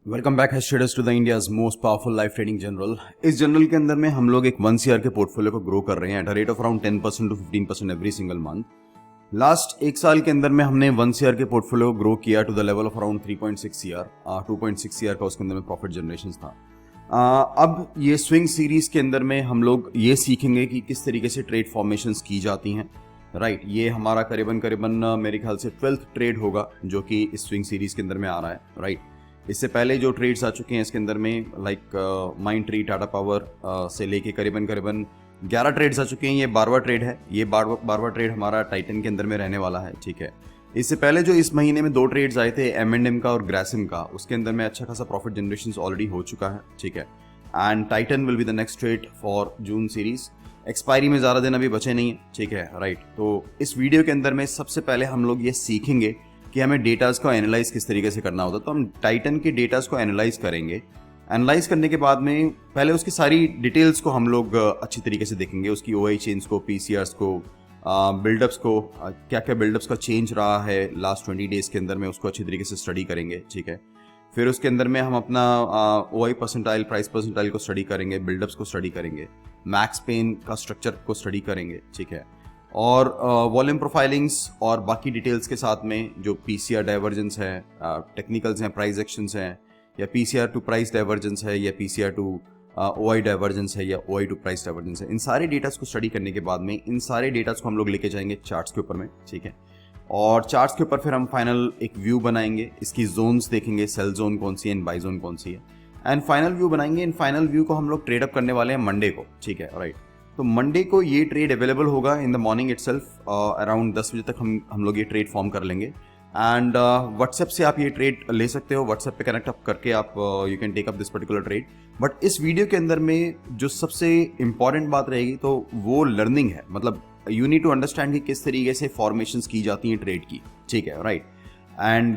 Welcome back traders to the India's most powerful life trading journal. इस journal के अंदर में हम लोग एक 1 CR के पोर्टफोलियो को ग्रो कर रहे हैं at a rate of around 10% to 15% every single month. Last एक साल के अंदर में हमने 1 CR के पोर्टफोलियो को ग्रो किया to the level of around 3.6 CR। 2.6 CR का उसके अंदर में प्रॉफिट जनरेशन था। अब ये स्विंग सीरीज के अंदर में हम लोग ये सीखेंगे कि किस तरीके से ट्रेड फॉर्मेशंस की जाती हैं। राइट, ये हमारा करीबन मेरे ख्याल से 12th ट्रेड होगा जो कि इस स्विंग सीरीज के अंदर में आ रहा है। राइट, इससे पहले जो ट्रेड्स आ चुके हैं इसके अंदर में like mind tree, Tata power से लेके करीबन 11 ट्रेड्स आ चुके हैं। ये 12वां ट्रेड है। ये 12वां ट्रेड हमारा टाइटन के अंदर में रहने वाला है। ठीक है, इससे पहले जो इस महीने में 2 ट्रेड्स आए थे M&M का और ग्रासिम का, उसके अंदर में अच्छा खासा प्रॉफिट जनरेशन ऑलरेडी हो चुका है। ठीक है, and Titan will be the next trade for June series. Expiry में ज़्यादा दिन अभी बचे नहीं है। ठीक है, राइट, तो इस वीडियो के अंदर में सबसे पहले हम लोग ये सीखेंगे कि हमें डेटाज को एनालाइज किस तरीके से करना होता है। तो हम टाइटन के डेटाज को एनालाइज करेंगे। एनालाइज करने के बाद में पहले उसकी सारी डिटेल्स को हम लोग अच्छी तरीके से देखेंगे, उसकी OI चेंज को, PCRs को, बिल्डअप्स को, क्या क्या बिल्डअप्स का चेंज रहा है लास्ट 20 डेज के अंदर में, उसको अच्छी तरीके से स्टडी करेंगे। ठीक है, फिर उसके अंदर में हम अपना OI परसेंटाइल, प्राइस परसेंटाइल को स्टडी करेंगे, बिल्डअप्स को स्टडी करेंगे, मैक्स पेन का स्ट्रक्चर को स्टडी करेंगे। ठीक है, और वॉल्यूम प्रोफाइलिंग्स और बाकी डिटेल्स के साथ में जो PCR डाइवर्जेंस है, टेक्निकल्स हैं, प्राइस एक्शंस हैं, या PCR टू प्राइस डाइवर्जेंस है, या PCR टू OI डाइवर्जेंस है, या OI टू प्राइस डाइवर्जेंस है, इन सारे डेटास को स्टडी करने के बाद में इन सारे डेटास को हम लोग लेके जाएंगे चार्ट्स के ऊपर में। ठीक है, और चार्ट्स के ऊपर फिर हम फाइनल एक व्यू बनाएंगे, इसकी जोन्स देखेंगे, सेल जोन कौन सी है, बाई जोन कौन सी है, एंड फाइनल व्यू बनाएंगे। इन फाइनल व्यू को हम लोग ट्रेड अप करने वाले हैं मंडे को। ठीक है, राइट, तो मंडे को ये ट्रेड अवेलेबल होगा in the morning itself. Around 10 बजे तक हम लोग ये ट्रेड फॉर्म कर लेंगे। एंड व्हाट्सएप से आप ये ट्रेड ले सकते हो, व्हाट्सएप पे कनेक्ट अप करके आप you can take up this particular trade. But इस वीडियो के अंदर में जो सबसे इंपॉर्टेंट बात रहेगी तो वो लर्निंग है। मतलब यू नीड टू अंडरस्टैंड कि किस तरीके से फॉर्मेशंस की जाती हैं ट्रेड की। ठीक है, right, and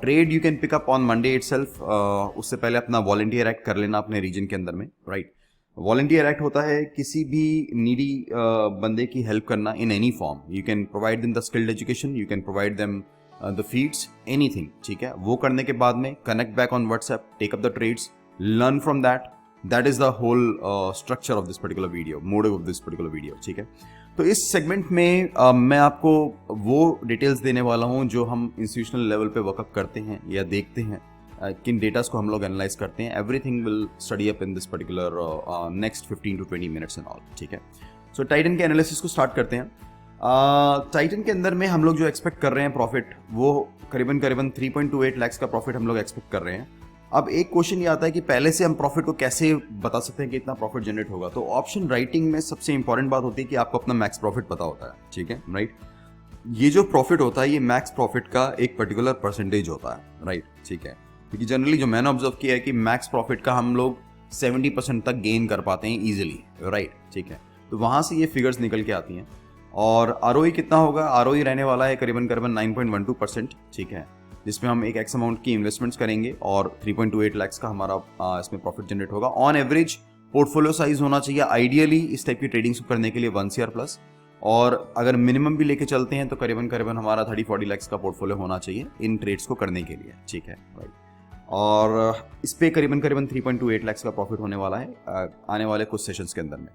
trade you can pick up on Monday itself. उससे पहले अपना वॉलंटियर एक्ट कर लेना अपने रीजन के अंदर में। राइट, वॉलंटियर एक्ट होता है किसी भी नीडी बंदे की हेल्प करना in any form. You can provide them the skilled education, you can provide them the feeds, anything. ठीक है, वो करने के बाद में connect back on WhatsApp, take up the trades, learn from that is the whole structure of this particular video, motive of this particular video. ठीक है, तो इस सेगमेंट में मैं आपको वो डिटेल्स देने वाला हूँ जो हम इंस्टीट्यूशनल लेवल पे वर्कअप करते हैं या देखते हैं, किन डेटास को हम लोग एनालाइज करते हैं। Everything will study up in this particular next 15 to 20 minutes and all. ठीक है, सो टाइटन के एनालिसिस को स्टार्ट करते हैं। टाइटन के अंदर में हम लोग जो एक्सपेक्ट कर रहे हैं प्रॉफिट, वो करीबन 3.28 लाख का प्रॉफिट हम लोग एक्सपेक्ट कर रहे हैं। अब एक क्वेश्चन ये आता है कि पहले से हम प्रॉफिट को कैसे बता सकते हैं कि इतना प्रॉफिट जनरेट होगा। तो ऑप्शन राइटिंग में सबसे इंपॉर्टेंट बात होती है कि आपको अपना मैक्स प्रॉफिट पता होता है। ठीक है, राइट, ये जो प्रॉफिट होता है ये मैक्स प्रॉफिट का एक पर्टिकुलर परसेंटेज होता है। राइट, ठीक है, क्योंकि जनरली जो मैंने ऑब्जर्व किया है कि मैक्स प्रॉफिट का हम लोग 70% तक गेन कर पाते हैं इजीली। राइट, ठीक है, तो वहां से ये फिगर्स निकल के आती हैं। और ROE कितना होगा? ROE रहने वाला है करीबन 9.12%। ठीक है, जिसमें हम एक एक्स अमाउंट की इन्वेस्टमेंट्स करेंगे और 3.28 लाख का हमारा इसमें प्रॉफिट जनरेट होगा। ऑन एवरेज पोर्टफोलियो साइज होना चाहिए आइडियली इस टाइप की ट्रेडिंग्स करने के लिए 1 CR प्लस, और अगर मिनिमम भी लेके चलते हैं तो करीबन हमारा 30-40 लाख का पोर्टफोलियो होना चाहिए इन ट्रेड्स को करने के लिए। ठीक है, राइट, और इस पे करीबन 3.28 लाख का प्रॉफिट होने वाला है आने वाले कुछ सेशंस के अंदर में।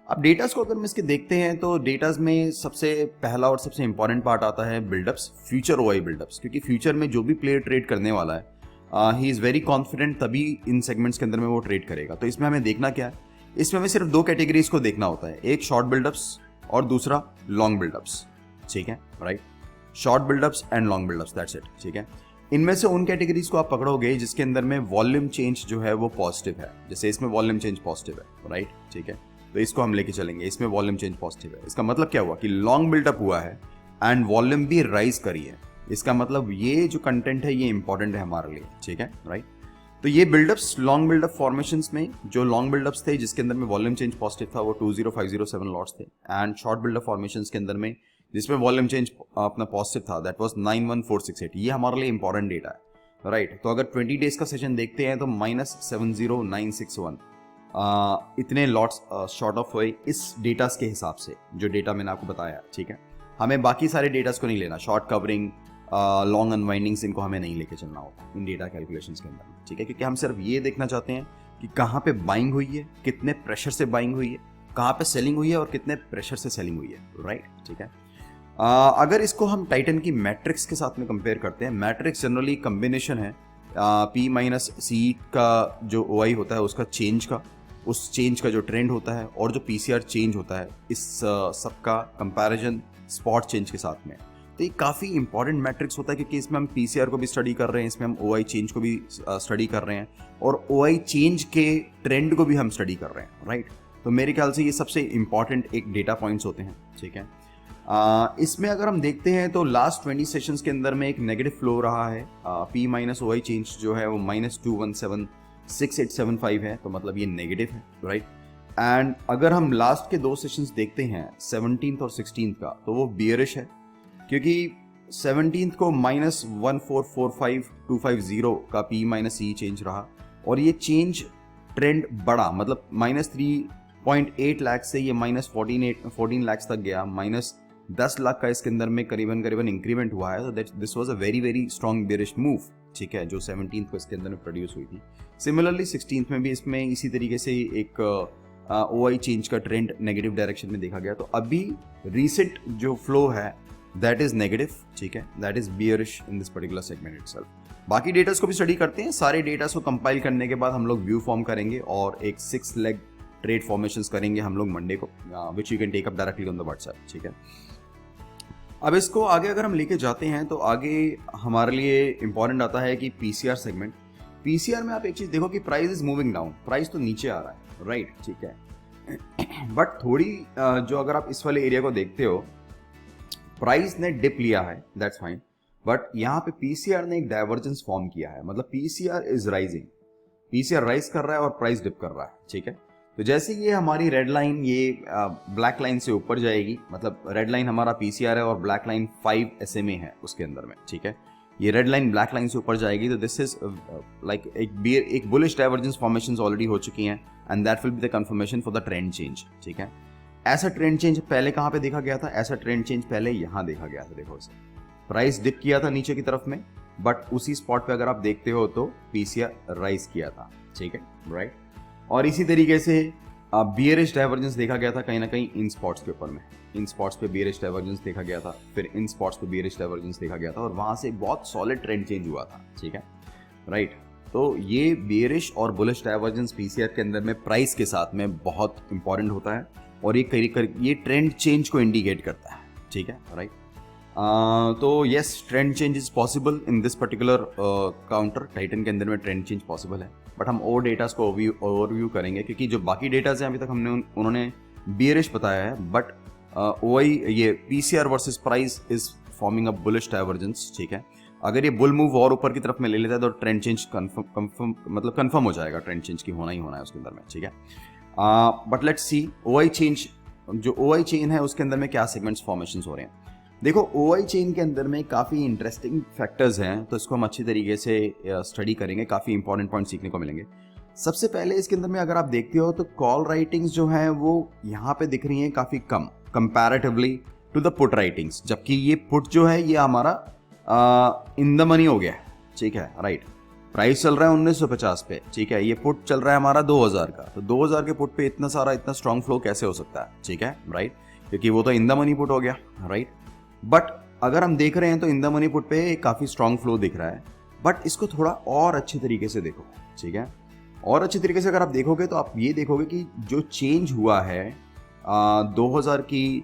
अब डेटास को अगर हम इसके देखते हैं तो डेटास में सबसे पहला और सबसे इंपॉर्टेंट पार्ट आता है बिल्डअप्स, फ्यूचर OI बिल्डअप्स, क्योंकि फ्यूचर में जो भी प्लेयर ट्रेड करने वाला है ही इज़ वेरी कॉन्फिडेंट, तभी इन सेगमेंट्स के अंदर में वो ट्रेड करेगा। तो इसमें हमें देखना क्या है? इसमें हमें सिर्फ 2 कैटेगरीज को देखना होता है, एक शॉर्ट बिल्डअप्स और दूसरा लॉन्ग बिल्डअप्स। ठीक है, right, short buildups and long buildups, that's it. ठीक है, इनमें से उन कैटेगरीज को आप पकड़ोगे जिसके अंदर में वॉल्यूम चेंज जो है वो पॉजिटिव है। जैसे इसमें वॉल्यूम चेंज पॉजिटिव है। राइट, ठीक है, तो इसको हम लेके चलेंगे, इसमें वॉल्यूम चेंज पॉजिटिव है। इसका मतलब क्या हुआ कि लॉन्ग बिल्डअप हुआ है एंड वॉल्यूम भी राइज करी है। इसका मतलब ये जो कंटेंट है ये इंपॉर्टेंट है हमारे लिए। ठीक है, राइट, तो ये बिल्डअप्स, लॉन्ग बिल्डअप फॉर्मेशंस में जो लॉन्ग बिल्डअप्स थे जिसके अंदर में वॉल्यूम चेंज पॉजिटिव था वो 20507 लॉट्स थे, एंड शॉर्ट बिल्डअप फॉर्मेशंस के अंदर में जिसमें वॉल्यूम चेंज अपना पॉजिटिव था दैट वाज 91468। ये हमारे लिए इंपॉर्टेंट डेटा है। राइट, तो अगर 20 डेज का सेशन देखते हैं तो -70961 इतने लॉट्स शॉर्ट ऑफ हुए इस डेटास के हिसाब से, जो डेटा मैंने आपको बताया। ठीक है, हमें बाकी सारे डेटास को नहीं लेना, शॉर्ट कवरिंग, लॉन्ग अनवाइंडिंग्स इनको हमें नहीं लेके चलना होता इन डेटा कैलकुलेशंस के अंदर, ठीक है, क्योंकि हम सिर्फ ये देखना चाहते हैं कि कहाँ पे बाइंग हुई है, कितने प्रेशर से बाइंग हुई है, कहाँ पे सेलिंग हुई है और कितने प्रेशर से सेलिंग हुई है, राइट, ठीक है। अगर इसको हम टाइटन की मैट्रिक्स के साथ में कंपेयर करते हैं, मैट्रिक्स जनरली कम्बिनेशन है P माइनस सी का जो OI होता है उसका चेंज का, उस चेंज का जो ट्रेंड होता है और जो PCR चेंज होता है, इस सबका कंपैरिजन स्पॉट चेंज के साथ में। तो ये काफ़ी इंपॉर्टेंट मैट्रिक्स होता है क्योंकि इसमें हम PCR को भी स्टडी कर रहे हैं, इसमें हम OI चेंज को भी स्टडी कर रहे हैं और OI चेंज के ट्रेंड को भी हम स्टडी कर रहे हैं, राइट। तो मेरे ख्याल से ये सबसे इंपॉर्टेंट एक डेटा पॉइंट्स होते हैं, ठीक है। इसमें अगर हम देखते हैं तो लास्ट 20 सेशंस के अंदर में एक नेगेटिव फ्लो रहा है। P माइनस OI चेंज जो है वो -2176875 है, तो मतलब ये नेगेटिव है, राइट। एंड अगर हम लास्ट के 2 सेशंस देखते हैं 17th और 16th का, तो वो बियरिश है क्योंकि 17th को -1445250 का P माइनस E चेंज रहा और ये चेंज ट्रेंड बढ़ा, मतलब -3.8 लाख से ये -14 लाख तक गया, -10 लाख का इसके अंदर में करीबन इंक्रीमेंट हुआ है। तो this was a very very strong bearish move, ठीक है, जो 17th को इसके अंदर में प्रोड्यूस हुई थी। सिमिलरली 16th में भी इसमें इसी तरीके से एक OI चेंज का ट्रेंड नेगेटिव डायरेक्शन में देखा गया। तो अभी रिसेंट जो फ्लो है दैट इज नेगेटिव, ठीक है, that is bearish in this particular segment itself. बाकी डेटास को भी स्टडी करते हैं, सारे डेटास को कंपाइल करने के बाद हम लोग व्यू फॉर्म करेंगे और एक 6 लेग ट्रेड फॉर्मेशंस करेंगे हम लोग मंडे को, which you can take up directly on the WhatsApp, ठीक है। अब इसको आगे अगर हम लेके जाते हैं तो आगे हमारे लिए इंपॉर्टेंट आता है कि PCR सेगमेंट। PCR में आप एक चीज देखो कि price is moving down, price तो नीचे आ रहा है, राइट, ठीक है, बट थोड़ी जो अगर आप इस वाले एरिया को देखते हो, प्राइस ने डिप लिया है, दैट्स फाइन, बट यहाँ पे PCR ने एक डाइवर्जेंस फॉर्म किया है, मतलब PCR is rising, PCR rise कर रहा है और प्राइस डिप कर रहा है, ठीक है। तो जैसे ये हमारी रेड लाइन ये ब्लैक लाइन से ऊपर जाएगी, मतलब रेड लाइन हमारा PCR है और ब्लैक लाइन 5 SMA है उसके अंदर में, ठीक है, ये रेड लाइन ब्लैक लाइन से ऊपर जाएगी तो दिस इज लाइक एक बुलिश डाइवर्जेंस फॉर्मेशंस ऑलरेडी हो चुकी हैं and that will be the confirmation for the trend change, ठीक है। ऐसा ट्रेंड चेंज पहले कहाँ पे देखा गया था? ऐसा ट्रेंड चेंज पहले यहाँ देखा गया था, देखो इसे, प्राइस डिप किया था नीचे की तरफ में, बट उसी स्पॉट पे अगर आप देखते हो तो PCR राइज किया था, ठीक है, राइट। और इसी तरीके से बियरिश डाइवर्जेंस देखा गया था कहीं ना कहीं इन स्पॉट्स के ऊपर में, इन स्पॉट्स पे बियरिश डाइवर्जेंस देखा गया था, फिर इन स्पॉट्स पे बियरिश डाइवर्जेंस देखा गया था और वहां से बहुत सॉलिड ट्रेंड चेंज हुआ था, ठीक है, राइट। तो ये बियरिश और बुलिश डाइवर्जेंस PCR के अंदर में प्राइस के साथ में बहुत इंपॉर्टेंट होता है और ये ट्रेंड चेंज को इंडिकेट करता है, ठीक है, राइट। तो yes, trend change is possible in this particular counter, Titan के अंदर में ट्रेंड चेंज पॉसिबल है, बट हम और डेटास को ओवरव्यू करेंगे क्योंकि जो बाकी डेटाज हैं अभी तक हमने उन्होंने बियरिश बताया है, बट OI ये PCR versus price is forming a bullish divergence, ठीक है। अगर ये बुल मूव और ऊपर की तरफ में ले लेता है तो ट्रेंड चेंज कंफर्म हो जाएगा, ट्रेंड चेंज की होना ही होना है उसके अंदर में, ठीक है। But let's see OI change, जो OI चेन है उसके अंदर में क्या सेगमेंट्स फॉर्मेशन हो रहे हैं। देखो OI चेन के अंदर में काफ़ी इंटरेस्टिंग फैक्टर्स हैं, तो इसको हम अच्छी तरीके से स्टडी करेंगे, काफ़ी इंपॉर्टेंट पॉइंट सीखने को मिलेंगे। सबसे पहले इसके अंदर में अगर आप देखते हो तो कॉल राइटिंग्स जो हैं वो यहाँ पे दिख रही हैं काफ़ी कम comparatively to the put writings, जबकि ये पुट जो है ये हमारा इन द मनी हो गया, ठीक है, राइट। प्राइस चल रहा है 1950 पे, ठीक है, ये पुट चल रहा है हमारा 2000 का, तो 2000 के पुट पे इतना स्ट्रॉन्ग फ्लो कैसे हो सकता है, ठीक है, राइट, क्योंकि वो तो इन द मनी पुट हो गया, राइट। बट अगर हम देख रहे हैं तो इन द मनी पुट पे काफ़ी स्ट्रॉन्ग फ्लो दिख रहा है, बट इसको थोड़ा और अच्छे तरीके से देखो, ठीक है। और अच्छे तरीके से अगर आप देखोगे तो आप ये देखोगे कि जो चेंज हुआ है 2000 की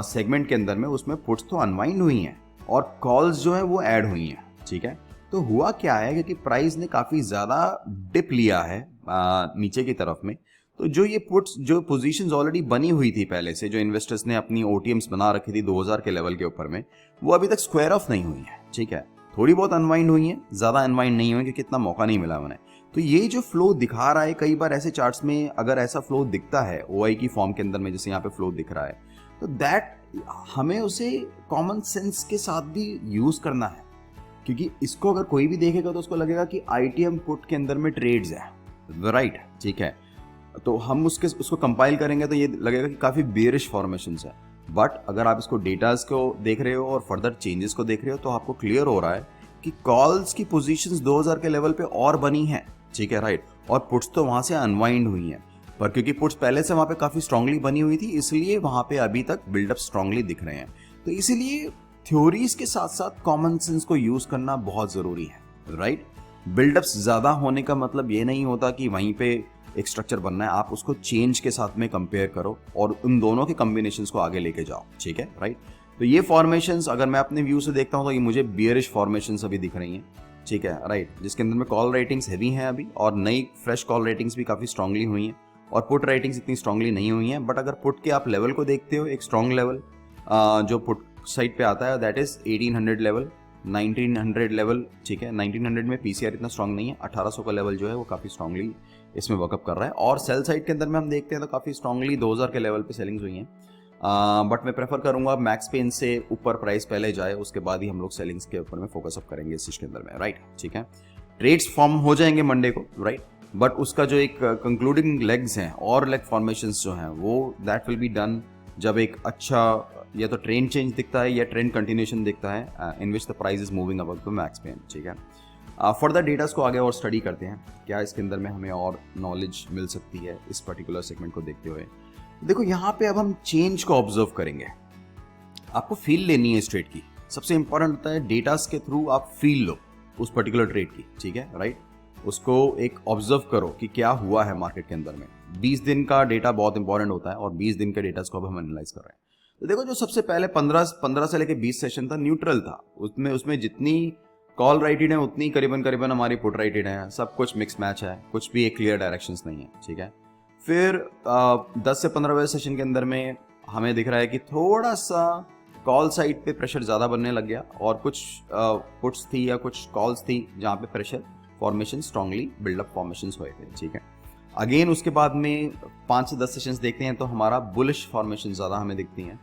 सेगमेंट के अंदर में, उसमें पुट्स तो अनवाइंड हुई हैं और कॉल्स जो है वो ऐड हुई हैं, ठीक है। तो हुआ क्या है, क्योंकि प्राइस ने काफ़ी ज़्यादा डिप लिया है नीचे की तरफ में, तो जो ये पुट्स, जो पोजीशंस ऑलरेडी बनी हुई थी पहले से, जो इन्वेस्टर्स ने अपनी OTMs बना रखी थी 2000 के लेवल के ऊपर में, वो अभी तक स्क्वायर ऑफ नहीं हुई है, ठीक है। थोड़ी बहुत अनवाइंड हुई है, ज़्यादा अनवाइंड नहीं हुई क्योंकि इतना मौका नहीं मिला उन्हें। तो ये जो फ्लो दिखा रहा है, कई बार ऐसे चार्ट्स में अगर ऐसा फ्लो दिखता है OI की फॉर्म के अंदर में, जैसे यहाँ पे फ्लो दिख रहा है, तो दैट हमें उसे कॉमन सेंस के साथ भी यूज़ करना है, क्योंकि इसको अगर कोई भी देखेगा तो उसको लगेगा कि ITM पुट के अंदर में ट्रेड्स है, राइट, ठीक है। तो हम उसको कंपाइल करेंगे तो ये लगेगा कि काफ़ी बेरिश फॉर्मेशंस है, बट अगर आप इसको डेटाज को देख रहे हो और फर्दर चेंजेस को देख रहे हो तो आपको क्लियर हो रहा है कि कॉल्स की पोजीशंस 2000 के लेवल पे और बनी है, ठीक है, राइट, और पुट्स तो वहां से अनवाइंड हुई हैं, पर क्योंकि पुट्स पहले से वहां पे काफी स्ट्रांगली बनी हुई थी इसलिए वहां पे अभी तक बिल्डअप स्ट्रांगली दिख रहे हैं। तो इसीलिए थ्योरीज के साथ साथ कॉमन सेंस को यूज करना बहुत जरूरी है, राइट। बिल्डअप्स ज्यादा होने का मतलब ये नहीं होता कि वहीं पे एक स्ट्रक्चर बनना है, आप उसको चेंज के साथ में कंपेयर करो और उन दोनों के कॉम्बिनेशंस को आगे लेके जाओ, ठीक है, राइट। तो ये फॉर्मेशंस अगर मैं अपने व्यू से देखता हूं तो ये मुझे बियरिश फॉर्मेशंस अभी दिख रही हैं, ठीक है, राइट, जिसके अंदर में कॉल रेटिंग्स हैवी हैं अभी और नई फ्रेश कॉल रेटिंग्स भी काफी स्ट्रांगली हुई हैं और पुट रेटिंग्स इतनी स्ट्रांगली नहीं हुई हैं। बट अगर पुट के आप लेवल को देखते हो, एक स्ट्रांग लेवल जो पुट साइड पे आता है दैट इज 1800 लेवल, 1900 लेवल, ठीक है। 1900 में पीसीआर इतना स्ट्रांग नहीं है, 1800 का लेवल जो है वो काफी स्ट्रांगली इसमें वर्कअप कर रहा है और सेल साइड के अंदर में हम देखते हैं तो काफी स्ट्रांगली 2000 के लेवल पे सेलिंग्स हुई हैं। बट मैं प्रेफर करूंगा मैक्स पे इनसे ऊपर प्राइस पहले जाए, उसके बाद ही हम लोग सेलिंग्स के ऊपर में फोकस अप करेंगे इस चीज के अंदर में, राइट, ठीक है। ट्रेड्स फॉर्म हो जाएंगे मंडे को, राइट, बट उसका जो एक कंक्लूडिंग लेग्स हैं और लेग फॉर्मेशंस जो हैं वो दैट विल बी डन जब एक अच्छा या तो ट्रेंड चेंज दिखता है या ट्रेंड कंटिन्यूएशन दिखता है in which the price is moving above the max pay, ठीक है। फर्दर डेटास को आगे और स्टडी करते हैं, क्या इसके अंदर में हमें और नॉलेज मिल सकती है इस पर्टिकुलर सेगमेंट को देखते हुए। देखो यहाँ पे अब हम चेंज को ऑब्जर्व करेंगे, आपको फील लेनी है इस ट्रेड की, सबसे इंपॉर्टेंट होता है डेटास के थ्रू आप फील लो उस पर्टिकुलर ट्रेड की, ठीक है, राइट, उसको एक ऑब्जर्व करो कि क्या हुआ है मार्केट के अंदर में। 20 दिन का डेटा बहुत इंपॉर्टेंट होता है और 20 दिन के डेटा को अब हम एनालाइज कर रहे हैं। तो देखो जो सबसे पहले 15 से लेके 20 सेशन था न्यूट्रल था, उसमें जितनी कॉल राइटेड है उतनी करीबन हमारी पुट राइटेड है, सब कुछ मिक्स मैच है, कुछ भी एक क्लियर डायरेक्शंस नहीं है, ठीक है। फिर 10 से 15वें सेशन के अंदर में हमें दिख रहा है कि थोड़ा सा कॉल साइड पे प्रेशर ज़्यादा बनने लग गया और कुछ पुट्स थी या कुछ कॉल्स थी जहाँ पे pressure formation strongly buildup formations हुए थे, ठीक है। अगेन उसके बाद में 5 से 10 सेशंस देखते हैं तो हमारा बुलिश फॉर्मेशन ज़्यादा हमें दिखती हैं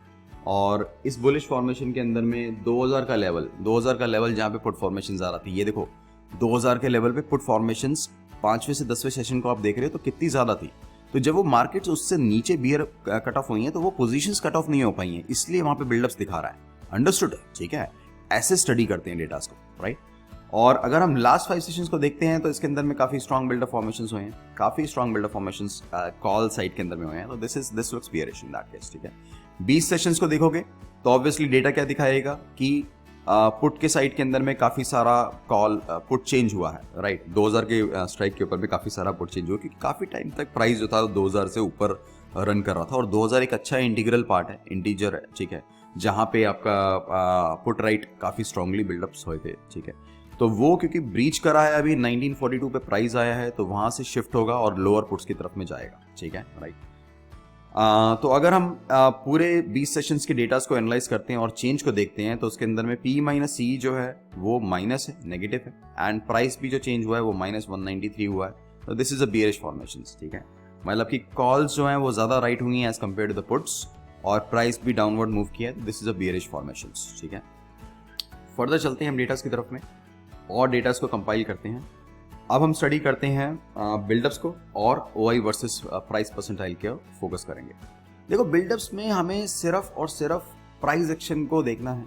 और इस बुलिश फॉर्मेशन के अंदर में 2000 का लेवल जहाँ पे पुट फॉर्मेशन ज़्यादा थी, ये देखो 2000 के लेवल पे पुट फॉर्मेशंस 5वें से 10वें सेशन को आप देख रहे हो तो कितनी ज़्यादा थी। तो जब वो मार्केट्स उससे नीचे बियर कट ऑफ हुई हैं तो वो पोजीशंस कट ऑफ नहीं हो पाई हैं, इसलिए वहाँ पे बिल्डअप्स दिखा रहा है, अंडरस्टूड, ठीक है। ऐसे स्टडी करते हैं डेटास को, राइट। और अगर हम लास्ट 5 सेशंस को देखते हैं तो इसके अंदर में काफी स्ट्रांग बिल्डअप फॉर्मेशंस हुए हैं, काफी strong buildup formations call side के अंदर में हुए हैं, तो this looks bearish in that case, ठीक है। 20 सेशंस को देखोगे तो ऑब्वियसली डेटा क्या दिखाएगा कि पुट के साइड के अंदर में काफी सारा कॉल पुट चेंज हुआ है, राइट। 2000 के स्ट्राइक के ऊपर भी काफी सारा पुट चेंज हुआ क्योंकि काफी टाइम तक प्राइस जो था 2000 से ऊपर रन कर रहा था और 2000 एक अच्छा इंटीग्रल पार्ट है, इंटीजर है, ठीक है, जहां पे आपका पुट राइट काफी स्ट्रांगली बिल्डअप्स हुए थे, ठीक है। तो वो क्योंकि ब्रीच करा है अभी 1942 पे प्राइस आया है तो वहां से शिफ्ट होगा और लोअर पुट्स की तरफ में जाएगा, ठीक है, राइट। तो अगर हम पूरे 20 सेशंस के डेटास को एनालाइज करते हैं और चेंज को देखते हैं तो उसके अंदर में P माइनस C जो है वो माइनस है, नेगेटिव है, एंड प्राइस भी जो चेंज हुआ है वो -193 हुआ है, तो this is a bearish formations, ठीक है। मतलब कि कॉल्स जो हैं वो ज्यादा राइट हुई हैं as compare to the puts और प्राइस भी डाउनवर्ड मूव किया है, this is a bearish formations, ठीक है। फर्दर चलते हैं हम डेटास की तरफ में और डेटास को कंपाइल करते हैं। अब हम स्टडी करते हैं बिल्डअप्स को और OI वर्सेस प्राइस परसेंटाइल के फोकस करेंगे। देखो बिल्डअप्स में हमें सिर्फ और सिर्फ प्राइस एक्शन को देखना है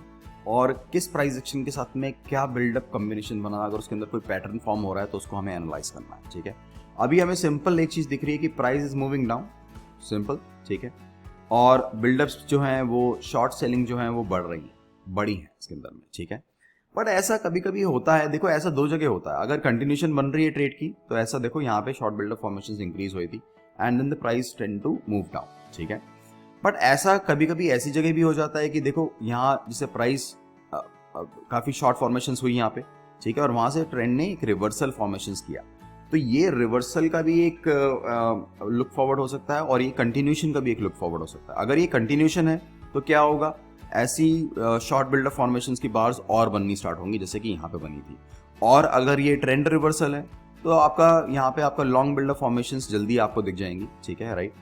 और किस प्राइस एक्शन के साथ में क्या बिल्डअप कॉम्बिनेशन बना, अगर उसके अंदर कोई पैटर्न फॉर्म हो रहा है तो उसको हमें एनालाइज करना है, ठीक है। अभी हमें सिंपल एक चीज दिख रही है कि price is moving down, simple, ठीक है, और बिल्डअप्स जो हैं वो शॉर्ट सेलिंग जो है वो बड़ी है इसके अंदर में, ठीक है। बट ऐसा कभी कभी होता है, देखो ऐसा दो जगह होता है, अगर कंटिन्यूएशन बन रही है ट्रेड की तो ऐसा देखो यहाँ पे शॉर्ट बिल्डअप फॉर्मेशंस इंक्रीज हुई थी and then the price tend to move down, ठीक है। बट ऐसा कभी कभी ऐसी जगह भी हो जाता है कि देखो यहाँ जैसे प्राइस काफी शॉर्ट फॉर्मेशंस हुई यहाँ पे, ठीक है, और वहां से ट्रेंड ने एक रिवर्सल फॉर्मेशंस किया, तो ये रिवर्सल का भी एक लुक फॉरवर्ड हो सकता है और ये कंटिन्यूएशन का भी एक लुक फॉरवर्ड हो सकता है। अगर ये कंटिन्यूएशन है तो क्या होगा, ऐसी शॉर्ट बिल्डअप फॉर्मेशंस की बार्स और बननी स्टार्ट होंगी जैसे कि यहाँ पे बनी थी, और अगर ये ट्रेंड रिवर्सल है तो आपका यहाँ पे आपका लॉन्ग बिल्डअप फॉर्मेशंस जल्दी आपको दिख जाएंगी, ठीक है, राइट।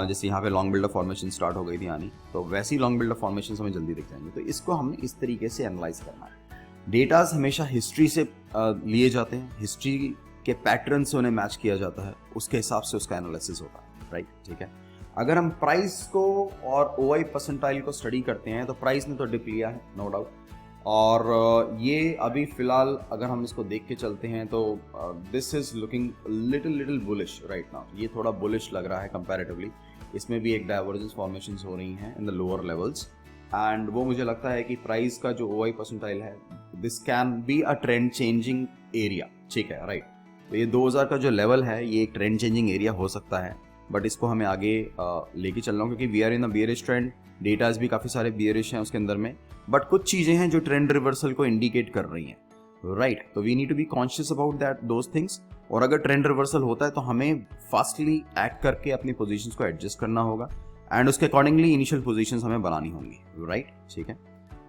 जैसे यहाँ पे लॉन्ग बिल्डअप फॉर्मेशन स्टार्ट हो गई थी आनी, तो वैसी लॉन्ग बिल्डअप फॉर्मेशन हमें जल्दी दिख जाएंगे। तो इसको हमने इस तरीके से एनालाइज करना है। डेटाज हमेशा हिस्ट्री से लिए जाते हैं, हिस्ट्री के पैटर्न से उन्हें मैच किया जाता है, उसके हिसाब से उसका एनालिसिस होता है, राइट, ठीक है। अगर हम प्राइस को और OI परसेंटाइल को स्टडी करते हैं तो प्राइस ने तो डिप लिया है, नो डाउट, और ये अभी फिलहाल अगर हम इसको देख के चलते हैं तो this is looking little bullish right now. ये थोड़ा बुलिश लग रहा है कंपैरेटिवली। इसमें भी एक डाइवर्जेंस फॉर्मेशंस हो रही हैं in the lower levels, and वो मुझे लगता है कि प्राइस का जो OI परसेंटाइल है, this can be a trend changing area, ठीक है, राइट। तो ये 2000 का जो लेवल है ये एक ट्रेंड चेंजिंग एरिया हो सकता है, बट इसको हमें आगे लेके चलना होगा क्योंकि we are in a bearish trend. Datas भी काफ़ी सारे बियरिश हैं उसके अंदर में, बट कुछ चीज़ें हैं जो ट्रेंड रिवर्सल को इंडिकेट कर रही हैं, राइट। तो we need to be conscious about that those things, और अगर ट्रेंड रिवर्सल होता है तो हमें फास्टली एक्ट करके अपनी पोजीशंस को एडजस्ट करना होगा एंड उसके अकॉर्डिंगली इनिशियल पोजीशंस हमें बनानी होंगी, राइट, ठीक है।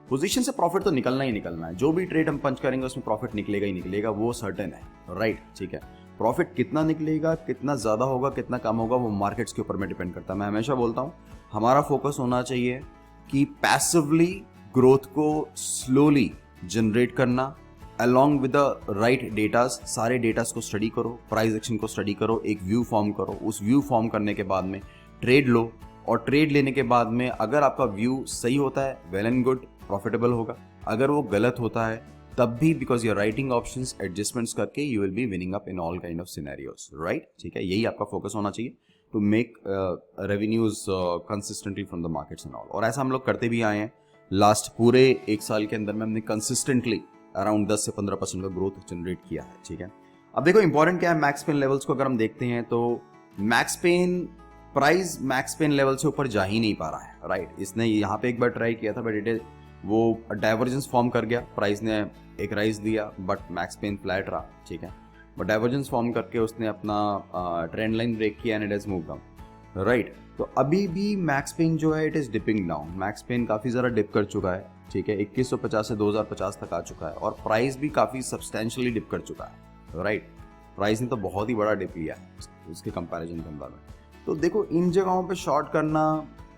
पोजीशन से प्रॉफिट तो निकलना ही निकलना है, जो भी ट्रेड हम पंच करेंगे उसमें प्रॉफिट निकलेगा ही निकलेगा, वो सर्टेन है, राइट, ठीक है। प्रॉफिट कितना निकलेगा, कितना ज़्यादा होगा, कितना कम होगा, वो मार्केट्स के ऊपर में डिपेंड करता है। मैं हमेशा बोलता हूँ हमारा फोकस होना चाहिए कि पैसिवली ग्रोथ को स्लोली जनरेट करना along with the right datas. सारे डेटाज को स्टडी करो, प्राइस एक्शन को स्टडी करो, एक व्यू फॉर्म करो, उस व्यू फॉर्म करने के बाद में ट्रेड लो, और ट्रेड लेने के बाद में अगर आपका व्यू सही होता है वेल एंड गुड, प्रॉफिटेबल होगा। अगर वो गलत होता है तब भी because your writing options adjustments करके you will be winning up in all kind of scenarios, right, ठीक है। यही आपका फोकस होना चाहिए to make revenues consistently from the markets and all, और ऐसा हम लोग करते भी आए हैं। लास्ट पूरे 1 साल के अंदर में हमने कंसिस्टेंटली अराउंड 10 से 15% का ग्रोथ जनरेट किया है, ठीक है। अब देखो इंपॉर्टेंट क्या है, मैक्स पेन लेवल्स को अगर हम देखते हैं तो max pain price max pain level से ऊपर जा ही नहीं पा रहा है, राइट। इसने यहाँ पे एक बार ट्राई किया था बट इट इज वो डाइवर्जेंस फॉर्म कर गया, प्राइस ने एक राइज दिया बट मैक्स पेन फ्लैट रहा, ठीक है। बट डाइवर्जेंस फॉर्म करके उसने अपना ट्रेंड लाइन ब्रेक किया and it has moved down, right. तो अभी भी मैक्स पेन जो है it is dipping down, max pain काफ़ी ज़्यादा डिप कर चुका है, ठीक है। 2150 से 2050 तक आ चुका है, और प्राइस भी काफ़ी सब्सटेंशियली डिप कर चुका है, राइट। प्राइस ने तो बहुत ही बड़ा डिप लिया है उसके कंपैरिजन के अंदर में। तो देखो इन जगहों पे शॉर्ट करना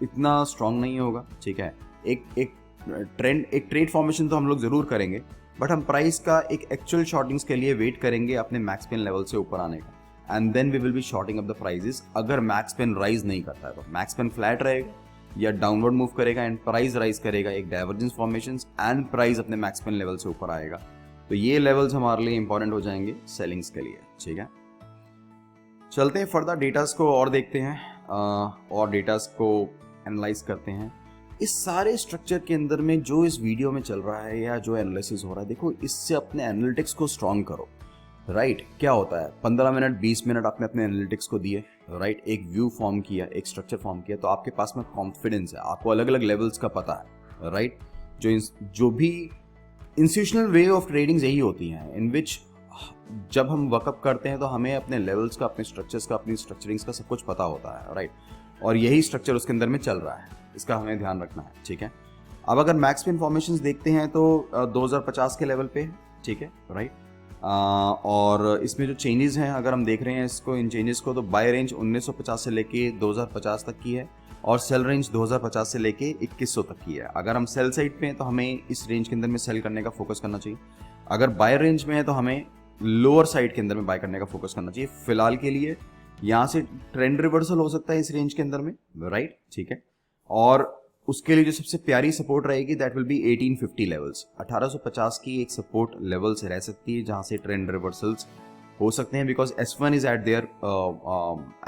इतना स्ट्रांग नहीं होगा, ठीक है। एक ट्रेड फॉर्मेशन तो हम लोग जरूर करेंगे, बट हम प्राइस का एक एक्चुअल शॉर्टिंग्स के लिए वेट करेंगे अपने मैक्स पेन लेवल से ऊपर आने का, and then we will be shorting up the prices. अगर मैक्स पेन राइज नहीं करता है तो मैक्स पेन फ्लैट रहेगा या डाउनवर्ड मूव करेगा एंड प्राइस राइज करेगा, एक डाइवर्जेंस फॉर्मेशंस एंड प्राइस अपने मैक्स पेन लेवल से ऊपर आएगा। तो ये लेवल्स हमारे लिए इंपॉर्टेंट हो जाएंगे सेलिंग्स के लिए, ठीक है। चलते हैं फर्दर डेटास को और देखते हैं, और डेटास को एनालाइज करते हैं। इस सारे स्ट्रक्चर के अंदर में जो इस वीडियो में चल रहा है या जो एनालिसिस हो रहा है, देखो इससे अपने एनालिटिक्स को स्ट्रांग करो, राइट। क्या होता है 15 मिनट 20 मिनट आपने अपने एनालिटिक्स को दिए, राइट, एक व्यू फॉर्म किया, एक स्ट्रक्चर फॉर्म किया, तो आपके पास में कॉन्फिडेंस है, आपको अलग अलग लेवल्स का पता है, राइट। जो भी इंस्टीट्यूशनल वे ऑफ ट्रेडिंग यही होती हैं इन विच जब हम वर्कअप करते हैं तो हमें अपने लेवल्स का, अपने स्ट्रक्चर्स का, अपनी स्ट्रक्चरिंग्स का सब कुछ पता होता है, राइट। और यही स्ट्रक्चर उसके अंदर में चल रहा है, इसका हमें ध्यान रखना है, ठीक है। अब अगर मैक्स पेन फॉर्मेशंस देखते हैं तो 2050 के लेवल पे है, ठीक है, राइट। और इसमें जो चेंजेस हैं अगर हम देख रहे हैं इसको, इन चेंजेस को, तो बाय रेंज 1950 से लेके 2050 तक की है, और सेल रेंज 2050 से लेके 2100 तक की है। अगर हम सेल साइड पे हैं तो हमें इस रेंज के अंदर में सेल करने का फोकस करना चाहिए, अगर बाय रेंज में है तो हमें लोअर साइड के अंदर में बाय करने का फोकस करना चाहिए। फिलहाल के लिए यहाँ से ट्रेंड रिवर्सल हो सकता है इस रेंज के अंदर में, राइट, ठीक है। और उसके लिए जो सबसे प्यारी सपोर्ट रहेगी दैट विल बी 1850 लेवल्स, 1850 की एक सपोर्ट लेवल्स रह सकती है जहां से ट्रेंड रिवर्सल्स हो सकते हैं, because S1 is at there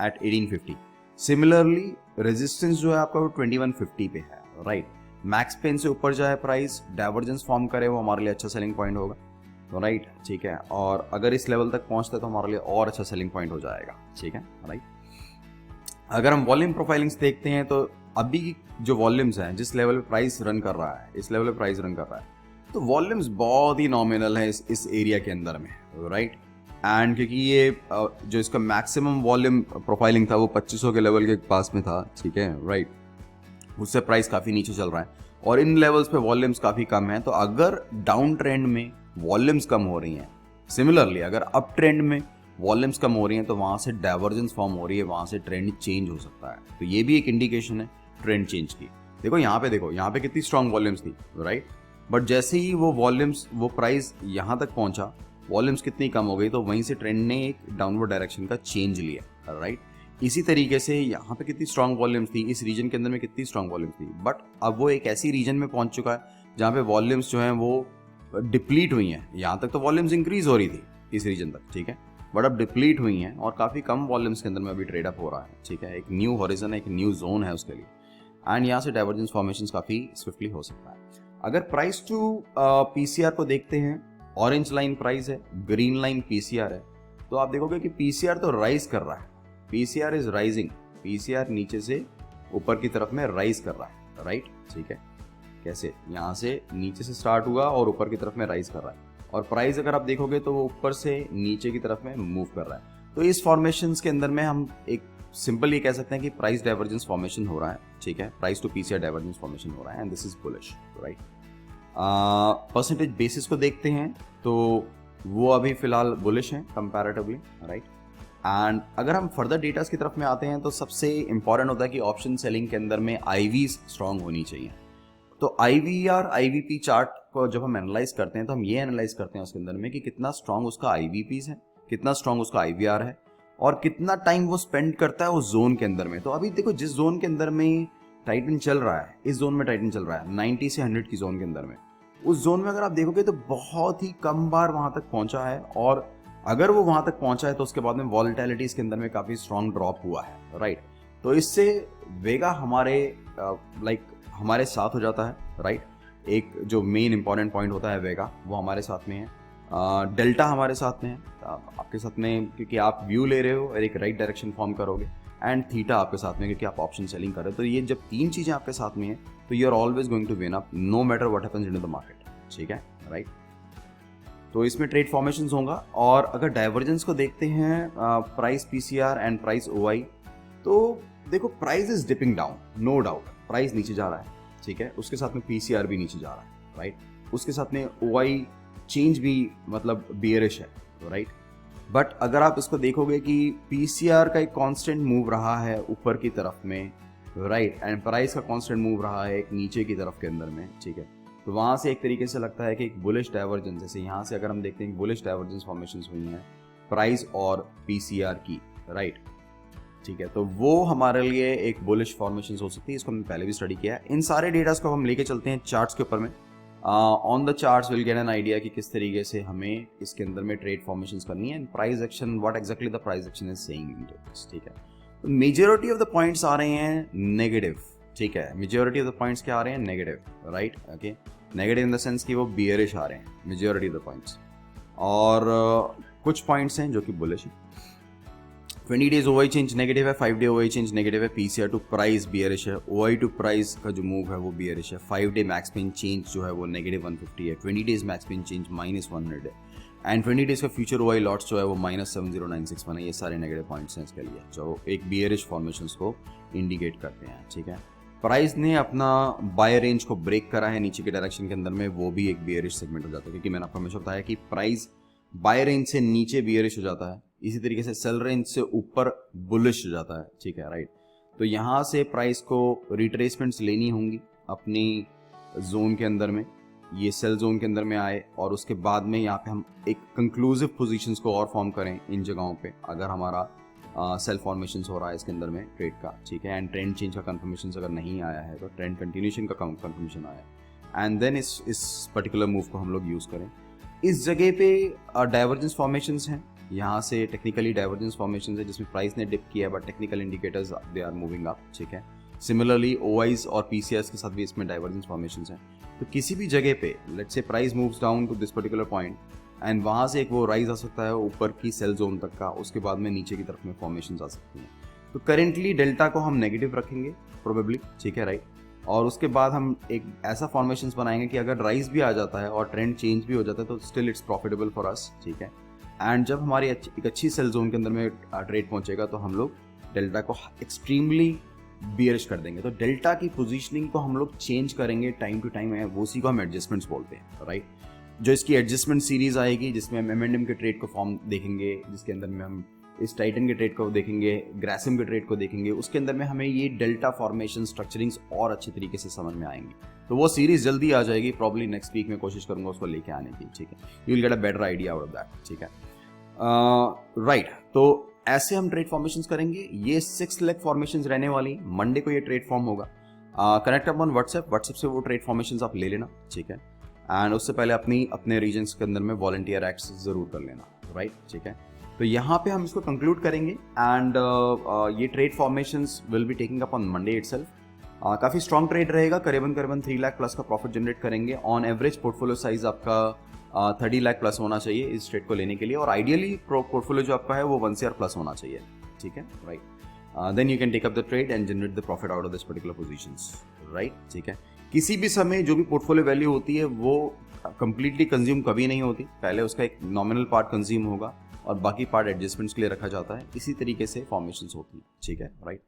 at 1850। Similarly resistance जो है आपका वो 2150 पे है, राइट। मैक्स पेन से ऊपर जाए प्राइस, डाइवर्जेंस फॉर्म करे, वो हमारे लिए अच्छा सेलिंग पॉइंट होगा, तो राइट, ठीक है। और अगर इस लेवल तक पहुंचता है तो हमारे लिए और अच्छा सेलिंग पॉइंट हो जाएगा, ठीक है, राइट। अगर हम वॉल्यूम प्रोफाइलिंग्स देखते हैं तो अभी जो वॉल्यूम्स हैं, जिस लेवल पे प्राइस रन कर रहा है, इस लेवल पे प्राइस रन कर रहा है, तो वॉल्यूम्स बहुत ही नॉमिनल है इस एरिया के अंदर में, राइट। एंड क्योंकि ये जो इसका मैक्सिमम वॉल्यूम प्रोफाइलिंग था वो 2500 के लेवल के पास में था, ठीक है, राइट। उससे प्राइस काफ़ी नीचे चल रहा है और इन लेवल्स पे वॉल्यूम्स काफ़ी कम है। तो अगर डाउन ट्रेंड में वॉल्यूम्स कम हो रही हैं, सिमिलरली अगर अप ट्रेंड में वॉल्यूम्स कम हो रही हैं, तो वहाँ से डाइवर्जेंस फॉर्म हो रही है, वहाँ से ट्रेंड चेंज हो सकता है। तो ये भी एक इंडिकेशन है ट्रेंड चेंज की। देखो यहाँ पे कितनी स्ट्रॉन्ग वॉल्यूम्स थी, राइट। बट जैसे ही वो वॉल्यूम्स, वो प्राइस यहाँ तक पहुँचा, वॉल्यूम्स कितनी कम हो गई, तो वहीं से ट्रेंड ने एक डाउनवर्ड डायरेक्शन का चेंज लिया, राइट। इसी तरीके से यहाँ पे कितनी स्ट्रांग वॉल्यूम्स थी, इस रीजन के अंदर में कितनी स्ट्रांग वॉल्यूम्स थी, बट अब वो एक ऐसी रीजन में पहुंच चुका है जहाँ पे वॉल्यूम्स जो हैं वो डिप्लीट हुई हैं। यहाँ तक तो वॉल्यूम्स इंक्रीज हो रही थी इस रीजन तक, ठीक है, बट अब डिप्लीट हुई हैं और काफ़ी कम वॉल्यूम्स के अंदर में अभी ट्रेड अप हो रहा है, ठीक है। एक न्यू हॉरिजन है, एक न्यू जोन है उसके लिए, एंड यहाँ से डाइवर्जेंस फॉर्मेशन काफ़ी स्विफ्टली हो सकता है। अगर प्राइस टू पीसीआर को देखते हैं, ऑरेंज लाइन प्राइस है, ग्रीन लाइन पीसीआर है, तो आप देखोगे कि पीसीआर तो राइज कर रहा है, पीसीआर इज राइजिंग, पीसीआर नीचे से ऊपर की तरफ में राइज कर रहा है, राइट, ठीक है। कैसे, यहाँ से नीचे से स्टार्ट हुआ और ऊपर की तरफ में राइज कर रहा है, और प्राइस अगर आप देखोगे तो वो ऊपर से नीचे की तरफ में मूव कर रहा है। तो इस फॉर्मेशंस के अंदर में हम एक सिंपल ये कह सकते हैं कि प्राइस डाइवर्जेंस फॉर्मेशन हो रहा है, ठीक है, price to PCR divergence formation हो रहा है, and this is bullish, right. Percentage basis को देखते हैं तो वो अभी फिलहाल बुलिश हैं कंपैरेटिवली, राइट। एंड अगर हम फर्दर डेटास की तरफ में आते हैं तो सबसे इंपॉर्टेंट होता है कि ऑप्शन सेलिंग के अंदर में आईवी स्ट्रांग होनी चाहिए। तो आईवीआर आईवीपी चार्ट को जब हम एनालाइज करते हैं तो हम ये एनालाइज करते हैं उसके अंदर में कि कितना स्ट्रांग उसका आईवीपीज है, कितना स्ट्रांग उसका आईवीआर है, और कितना टाइम वो स्पेंड करता है उस जोन के अंदर में। तो अभी देखो जिस जोन के अंदर में टाइटन चल रहा है, इस जोन में टाइटन चल रहा है 90 से 100 की जोन के अंदर में, उस जोन में अगर आप देखोगे तो बहुत ही कम बार वहां तक पहुंचा है, और अगर वो वहां तक पहुंचा है तो उसके बाद में वॉलेटिलिटी इसके अंदर में काफी स्ट्रांग ड्रॉप हुआ है, राइट। तो इससे वेगा हमारे हमारे साथ हो जाता है, राइट। एक जो मेन इंपॉर्टेंट पॉइंट होता है वेगा, वो हमारे साथ में है, डेल्टा हमारे साथ में है, आपके साथ में, क्योंकि आप व्यू ले रहे हो और एक राइट डायरेक्शन फॉर्म करोगे, एंड थीटा आपके साथ में क्योंकि आप ऑप्शन सेलिंग कर रहे हो। तो ये जब तीन चीजें आपके साथ में है तो you are always going to win up no matter what happens in the market, ठीक है, राइट। तो इसमें ट्रेड फॉर्मेशंस होगा। और अगर डाइवर्जेंस को देखते हैं price PCR and price OI, तो देखो price is dipping down, no doubt, price नीचे जा रहा है, ठीक है, उसके साथ में पीसीआर भी नीचे जा रहा है, राइट, उसके साथ में ओआई चेंज भी मतलब बियरिश है, राइट। बट अगर आप इसको देखोगे कि पीसीआर का एक कांस्टेंट मूव रहा है ऊपर की तरफ में, राइट, एंड प्राइस का कांस्टेंट मूव रहा है एक नीचे की तरफ के अंदर में, ठीक है, तो वहां से एक तरीके से लगता है कि एक बुलिश डाइवर्जेंस, जैसे यहाँ से अगर हम देखते हैं बुलिश डाइवर्जेंस फॉर्मेशंस हुई हैं प्राइस और पीसीआर की, राइट, ठीक है, तो वो हमारे लिए एक बुलिश फॉर्मेशंस हो सकती है। इसको हमने पहले भी स्टडी किया है। इन सारे डेटास को हम लेके चलते हैं चार्ट्स के ऊपर में, on the charts will get an idea कि किस तरीके से हमें इसके अंदर में ट्रेड फॉर्मेशंस करनी है, and price action, what exactly the price action is saying in this, ठीक है। तो मेजॉरिटी ऑफ द पॉइंट्स आ रहे हैं नेगेटिव, ठीक है, मेजॉरिटी ऑफ द पॉइंट्स क्या आ रहे हैं, negative, right, okay, negative in the sense कि वो बियरिश आ रहे हैं मेजॉरिटी ऑफ द पॉइंट्स, और कुछ पॉइंट्स हैं जो कि बुलिश है। 20 डेज ओआई चेंज नेगेटिव है, 5 डे ओआई चेंज नेगेटिव है, पीसीआर टू प्राइस बियरिश है, ओआई टू प्राइस का जो मूव है वो बियरिश है, 5 डे मैक्स पेन चेंज जो है वो नेगेटिव 150 है, 20 डेज मैक्स पेन चेंज -100 है, एंड 20 डेज का फ्यूचर ओआई लॉट्स जो है वो -70961 है। ये सारे नेगेटिव पॉइंट्स हैं इसके लिए जो एक बियरिश फॉर्मेशंस को इंडिकेट करते हैं, ठीक है। प्राइस ने अपना बाय रेंज को ब्रेक करा है नीचे के डायरेक्शन के अंदर में, वो भी एक बियरिश सेगमेंट हो जाता है, क्योंकि मैंने आपको हमेशा बताया कि प्राइस बाय रेंज से नीचे बियरिश हो जाता है, इसी तरीके से सेल रेंज से ऊपर बुलिश हो जाता है, ठीक है, राइट। तो यहाँ से प्राइस को रिट्रेसमेंट्स लेनी होंगी अपनी जोन के अंदर में, ये सेल जोन के अंदर में आए, और उसके बाद में यहाँ पे हम एक कंक्लूसिव पोजीशंस को और फॉर्म करें इन जगहों पे, अगर हमारा सेल फॉर्मेशन हो रहा है इसके अंदर में ट्रेड का, ठीक है, एंड ट्रेंड चेंज का कंफर्मेशन अगर नहीं आया है तो ट्रेंड कंटिन्यूशन का कंफर्मेशन आया है, एंड देन इस पर्टिकुलर मूव को हम लोग यूज़ करें। इस जगह पे डाइवर्जेंस फॉर्मेशंस हैं, यहाँ से टेक्निकली डाइवर्जेंस फॉर्मेशंस है जिसमें प्राइस ने डिप किया, but technical indicators they are moving up, ठीक है। सिमिलरली ओआईज और पीसीआरस के साथ भी इसमें डाइवर्जेंस फॉर्मेशंस हैं। तो किसी भी जगह पे let's say price moves down to this particular point, and वहाँ से एक वो राइज आ सकता है ऊपर की सेल जोन तक का, उसके बाद में नीचे की तरफ में फॉर्मेशंस आ सकती हैं। तो करेंटली डेल्टा को हम नेगेटिव रखेंगे प्रोबेबली, ठीक है, राइट, और उसके बाद हम एक ऐसा फॉर्मेशंस बनाएंगे कि अगर राइज भी आ जाता है और ट्रेंड चेंज भी हो जाता है तो still it's profitable for us, ठीक है। एंड जब हमारी एक अच्छी सेल जोन के अंदर में ट्रेड पहुंचेगा तो हम लोग डेल्टा को एक्सट्रीमली बियरिश कर देंगे। तो डेल्टा की पोजीशनिंग को हम लोग चेंज करेंगे टाइम टू टाइम, वो उसी को हम एडजस्टमेंट्स बोलते हैं, राइट। जो इसकी एडजस्टमेंट सीरीज आएगी जिसमें हम एम के ट्रेड को फॉर्म देखेंगे, जिसके अंदर में हम इस टाइटन के ट्रेड को देखेंगे, ग्रासिम के ट्रेड को देखेंगे, उसके अंदर में हमें ये डेल्टा फॉर्मेशन स्ट्रक्चरिंग्स और अच्छे तरीके से समझ में आएंगे। तो वो सीरीज जल्दी आ जाएगी, प्रॉब्ली नेक्स्ट वीक में कोशिश करूंगा उसको लेके आने की, ठीक है। You will get a better idea out of that, ठीक है, राइट। तो ऐसे हम ट्रेड फॉर्मेशंस करेंगे। ये 6 लेग फॉर्मेशंस रहने वाली, मंडे को ये ट्रेड फॉर्म होगा। कनेक्ट अप ऑन व्हाट्सएप से वो ट्रेड फॉर्मेशंस आप ले लेना, ठीक है। एंड उससे पहले अपने रीजन्स के अंदर में वॉलंटियर एक्ट्स जरूर कर लेना, राइट, ठीक है। तो यहाँ पे हम इसको कंक्लूड करेंगे एंड ये trade formations will be taking up on Monday itself. काफ़ी स्ट्रॉन्ग ट्रेड रहेगा, करीबन 3 लाख प्लस का प्रॉफिट जनरेट करेंगे। ऑन एवरेज पोर्टफोलियो साइज आपका 30 लाख प्लस होना चाहिए इस ट्रेड को लेने के लिए, और आइडियली पोर्टफोलियो जो आपका है वो 1 CR प्लस होना चाहिए, ठीक है, right. Then you can take up the trade and generate the profit out of this particular positions, right, ठीक है। किसी भी समय जो भी पोर्टफोलियो वैल्यू होती है वो कंप्लीटली कंज्यूम कभी नहीं होती, पहले उसका एक नॉमिनल पार्ट कंज्यूम होगा और बाकी पार्ट एडजस्टमेंट्स के लिए रखा जाता है। इसी तरीके से फॉर्मेशंस होती है, ठीक है, right,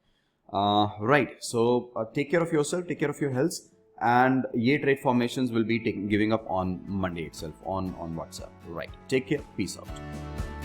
right. So take care of yourself, take care of your health, and ये trade formations will be giving up on Monday itself on WhatsApp, right. Take care, peace out.